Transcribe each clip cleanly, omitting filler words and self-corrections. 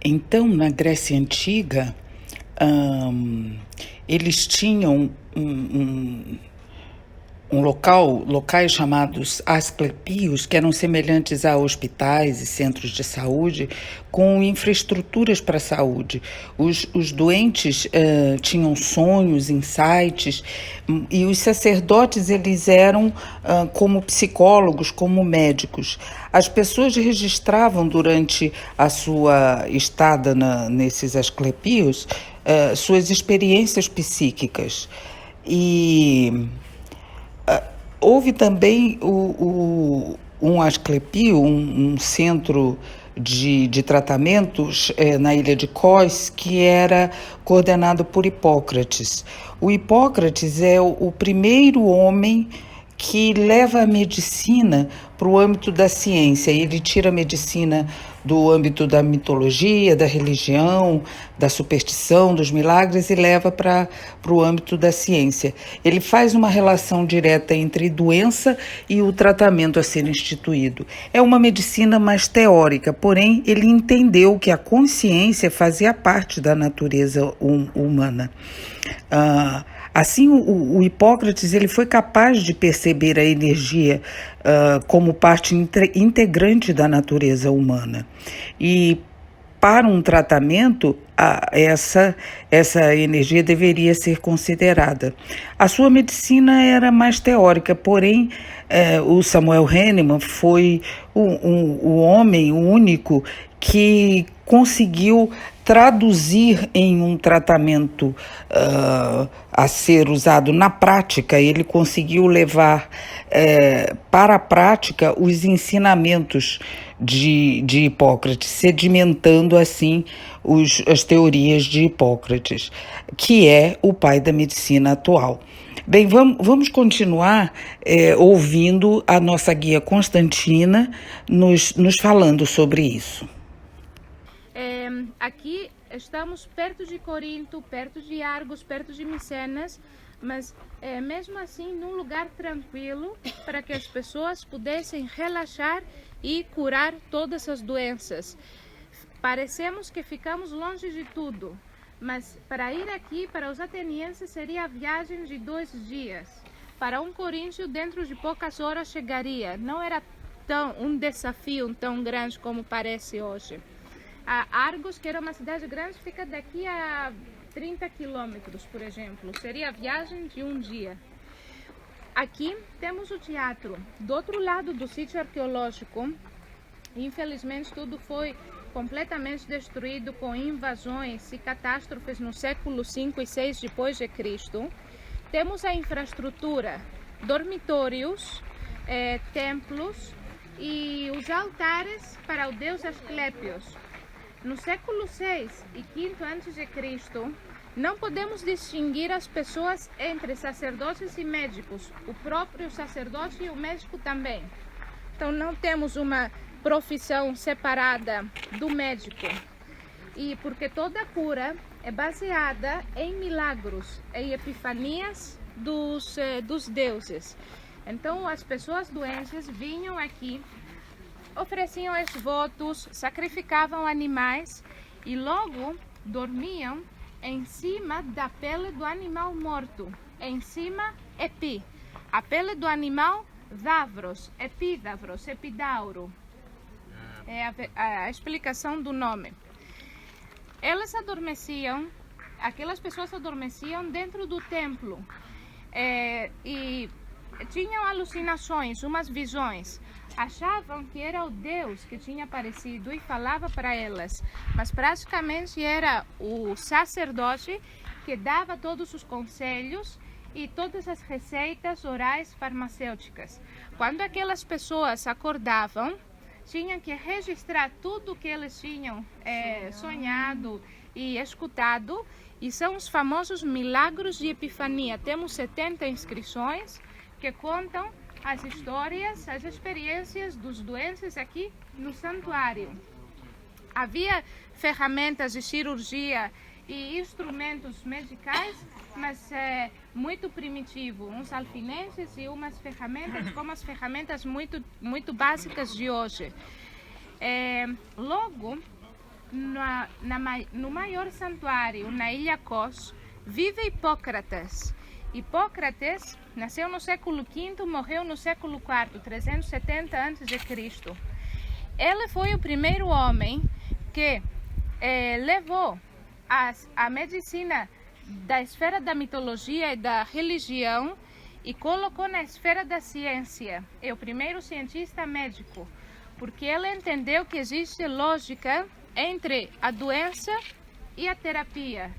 Então, na Grécia Antiga, eles tinham locais chamados asclepios, que eram semelhantes a hospitais e centros de saúde, com infraestruturas para a saúde. Os doentes tinham sonhos, insights, e os sacerdotes eles eram como psicólogos, como médicos. As pessoas registravam durante a sua estada nesses asclepios suas experiências psíquicas. E houve também um Asclepio, um centro de tratamentos na ilha de Kos, que era coordenado por Hipócrates. O Hipócrates é o primeiro homem que leva a medicina para o âmbito da ciência. Ele tira a medicina do âmbito da mitologia, da religião, da superstição, dos milagres e leva para o âmbito da ciência. Ele faz uma relação direta entre doença e o tratamento a ser instituído. É uma medicina mais teórica, porém ele entendeu que a consciência fazia parte da natureza humana. Assim, o Hipócrates ele foi capaz de perceber a energia como parte integrante da natureza humana. E para um tratamento, essa energia deveria ser considerada. A sua medicina era mais teórica, porém, o Samuel Hahnemann foi o homem, o único, que conseguiu traduzir em um tratamento a ser usado na prática. Ele conseguiu levar para a prática os ensinamentos de Hipócrates, sedimentando assim as teorias de Hipócrates, que é o pai da medicina atual. Bem, vamos continuar ouvindo a nossa guia Constantina nos falando sobre isso. Aqui estamos perto de Corinto, perto de Argos, perto de Micenas, mas mesmo assim num lugar tranquilo para que as pessoas pudessem relaxar e curar todas as doenças. Parecemos que ficamos longe de tudo, mas para ir aqui, para os atenienses, seria a viagem de 2 dias. Para um coríntio, dentro de poucas horas chegaria. Não era um desafio tão grande como parece hoje. A Argos, que era uma cidade grande, fica daqui a 30 quilômetros, por exemplo. Seria a viagem de 1 dia. Aqui temos o teatro. Do outro lado do sítio arqueológico, infelizmente tudo foi completamente destruído com invasões e catástrofes no século 5 e 6 depois de Cristo. Temos a infraestrutura, dormitórios, templos e os altares para o deus Asclepios. No século 6 e 5 a.C., não podemos distinguir as pessoas entre sacerdotes e médicos, o próprio sacerdote e o médico também. Então não temos uma profissão separada do médico. E porque toda cura é baseada em milagros, em epifanias dos deuses. Então as pessoas doentes vinham aqui, ofereciam os votos, sacrificavam animais e logo dormiam em cima da pele do animal morto. Em cima, epi. A pele do animal, davros, epidavros, epidauro. É a explicação do nome. Elas adormeciam, aquelas pessoas adormeciam dentro do templo e tinham alucinações, umas visões. Achavam que era o Deus que tinha aparecido e falava para elas, mas praticamente era o sacerdote que dava todos os conselhos e todas as receitas orais farmacêuticas. Quando aquelas pessoas acordavam, tinham que registrar tudo que eles tinham sonhado e escutado, e são os famosos milagros de Epifania. Temos 70 inscrições que contam as histórias, as experiências dos doentes aqui no santuário. Havia ferramentas de cirurgia e instrumentos medicais, mas muito primitivo, uns alfinetes e umas ferramentas como as ferramentas muito básicas de hoje. Logo, no maior santuário, na ilha Kos, vive Hipócrates. Hipócrates nasceu no século V, morreu no século IV, 370 a.C. Ele foi o primeiro homem que levou a medicina da esfera da mitologia e da religião e colocou na esfera da ciência. É o primeiro cientista médico, porque ele entendeu que existe lógica entre a doença e a terapia.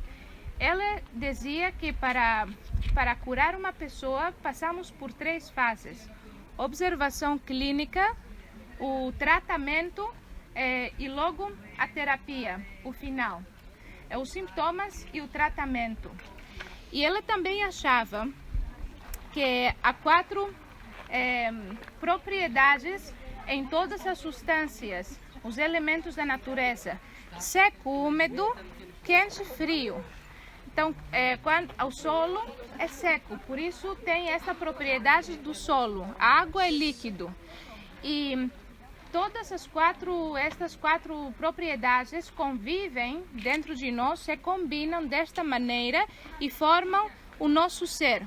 Ele dizia que para curar uma pessoa passamos por 3 fases: observação clínica, o tratamento e logo a terapia, o final. Os sintomas e o tratamento. E ele também achava que há 4 propriedades em todas as substâncias, os elementos da natureza: seco, úmido, quente e frio. Então, quando o solo é seco, por isso tem essa propriedade do solo. A água é líquido. E todas estas quatro propriedades convivem dentro de nós, se combinam desta maneira e formam o nosso ser.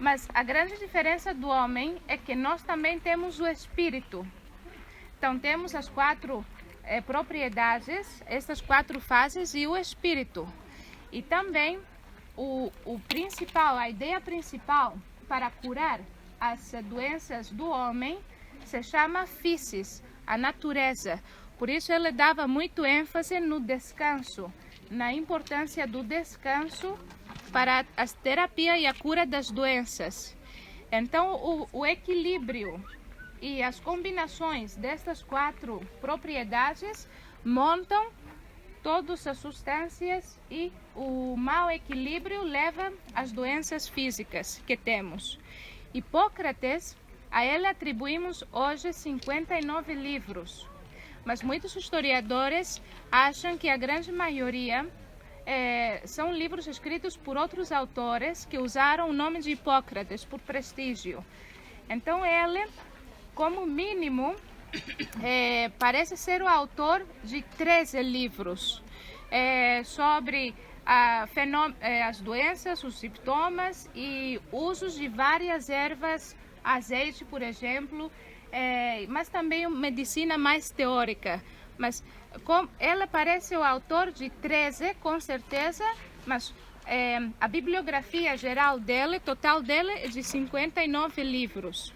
Mas a grande diferença do homem é que nós também temos o espírito. Então temos as 4 propriedades, estas 4 fases e o espírito. E também a ideia principal para curar as doenças do homem se chama physis, a natureza. Por isso ele dava muito ênfase no descanso, na importância do descanso para a terapia e a cura das doenças. Então o equilíbrio e as combinações destas 4 propriedades montam todas as substâncias e o mau equilíbrio leva às doenças físicas que temos. Hipócrates, a ele atribuímos hoje 59 livros, mas muitos historiadores acham que a grande maioria são livros escritos por outros autores que usaram o nome de Hipócrates por prestígio. Então ele, como mínimo, parece ser o autor de 13 livros sobre as doenças, os sintomas e usos de várias ervas, azeite, por exemplo, mas também medicina mais teórica. Mas ele parece o autor de 13, com certeza, mas a bibliografia geral dele, total dele, é de 59 livros.